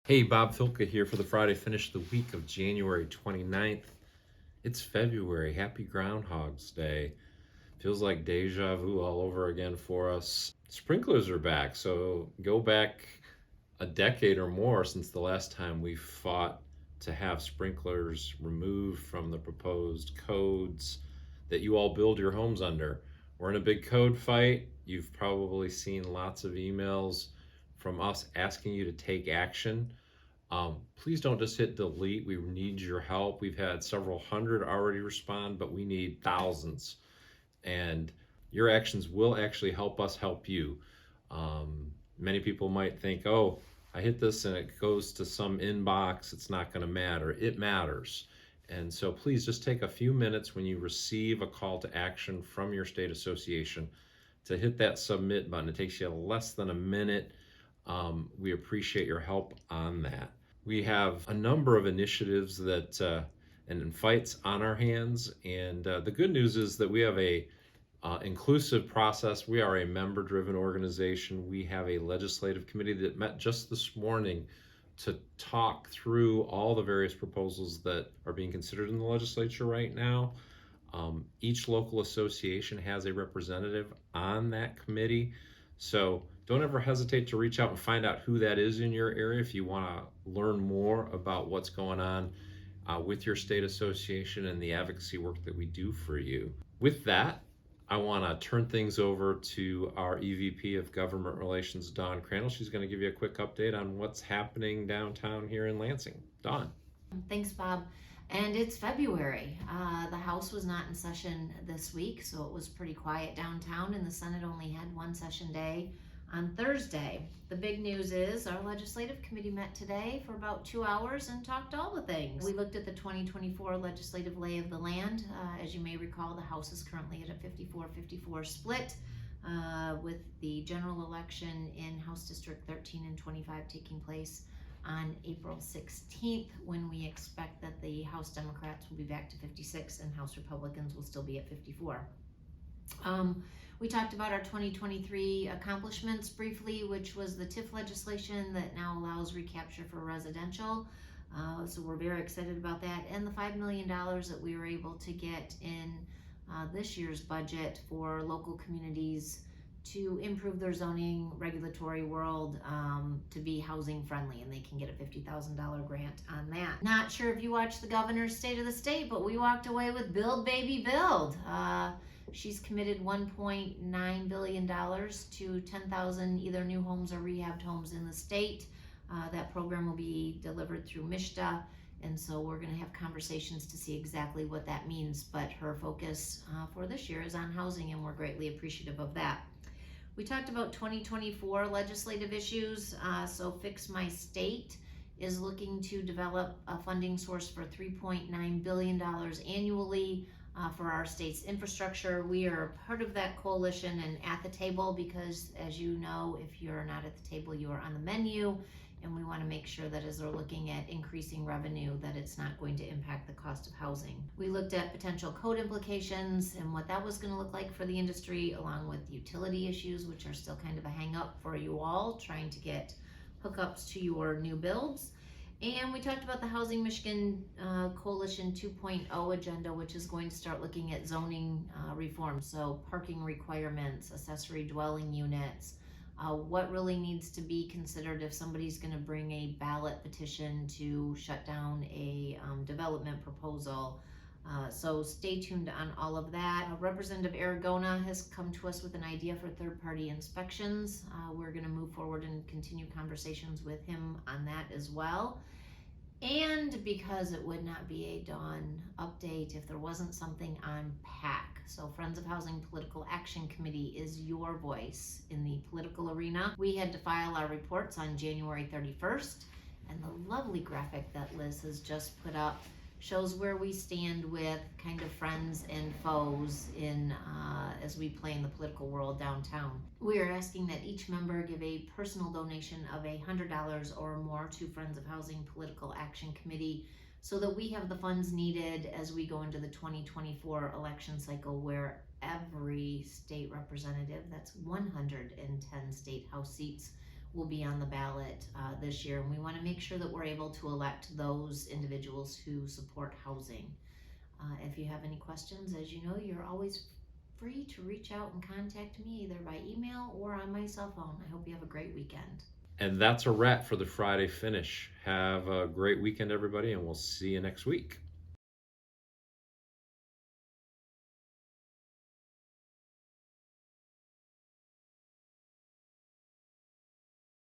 Hey, Bob Filka here for the Friday Finish the week of January 29th. It's February. Happy Groundhog's Day. Feels like deja vu all over again for us. Sprinklers are back, so go back a decade or more since the last time we fought to have sprinklers removed from the proposed codes that you all build your homes under. We're in a big code fight. You've probably seen lots of emails from us asking you to take action. Please don't just hit delete. We need your help. We've had several hundred already respond, but we need thousands. And your actions will actually help us help you. Many people might think, oh, I hit this and it goes to some inbox. It's not going to matter. It matters. And so please just take a few minutes when you receive a call to action from your state association to hit that submit button. It takes you less than a minute. We appreciate your help on that. We have a number of initiatives and fights on our hands, and the good news is that we have a inclusive process. We are a member-driven organization. We have a legislative committee that met just this morning to talk through all the various proposals that are being considered in the legislature right now. Each local association has a representative on that committee, so don't ever hesitate to reach out and find out who that is in your area if you want to learn more about what's going on with your state association and the advocacy work that we do for you. With that, I want to turn things over to our EVP of Government Relations, Dawn Crandall. She's going to give you a quick update on what's happening downtown here in Lansing. Dawn. Thanks, Bob. And it's February. The House was not in session this week, so it was pretty quiet downtown, and the Senate only had one session day on Thursday. The big news is our legislative committee met today for about 2 hours and talked all the things. We looked at the 2024 legislative lay of the land. As you may recall, the House is currently at a 54-54 split, with the general election in House District 13 and 25 taking place on April 16th, when we expect that the House Democrats will be back to 56 and House Republicans will still be at 54. We talked about our 2023 accomplishments briefly, which was the TIF legislation that now allows recapture for residential. So we're very excited about that, and the $5 million that we were able to get in this year's budget for local communities to improve their zoning regulatory world to be housing friendly, and they can get a $50,000 grant on that. Not sure if you watched the governor's State of the State, but we walked away with Build Baby Build. She's committed $1.9 billion to 10,000 either new homes or rehabbed homes in the state. That program will be delivered through MISHDA, and so we're going to have conversations to see exactly what that means, but her focus for this year is on housing, and we're greatly appreciative of that. We talked about 2024 legislative issues. So Fix My State is looking to develop a funding source for $3.9 billion annually for our state's infrastructure. We are part of that coalition and at the table because, as you know, if you're not at the table, you are on the menu. And we want to make sure that as they're looking at increasing revenue, that it's not going to impact the cost of housing. We looked at potential code implications and what that was going to look like for the industry, along with utility issues, which are still kind of a hang up for you all trying to get hookups to your new builds. And we talked about the Housing Michigan Coalition 2.0 agenda, which is going to start looking at zoning reform. So parking requirements, accessory dwelling units, what really needs to be considered if somebody's going to bring a ballot petition to shut down a development proposal. So stay tuned on all of that. Representative Aragona has come to us with an idea for third-party inspections. We're going to move forward and continue conversations with him on that as well. And because it would not be a Dawn update if there wasn't something on PAC. So Friends of Housing Political Action Committee is your voice in the political arena. We had to file our reports on January 31st, and the lovely graphic that Liz has just put up shows where we stand with kind of friends and foes in as we play in the political world downtown. We are asking that each member give a personal donation of $100 or more to Friends of Housing Political Action Committee, so that we have the funds needed as we go into the 2024 election cycle, where every state representative, that's 110 state house seats, will be on the ballot this year. And we want to make sure that we're able to elect those individuals who support housing. If you have any questions, as you know, you're always free to reach out and contact me either by email or on my cell phone. I hope you have a great weekend. And that's a wrap for the Friday Finish. Have a great weekend, everybody, and we'll see you next week.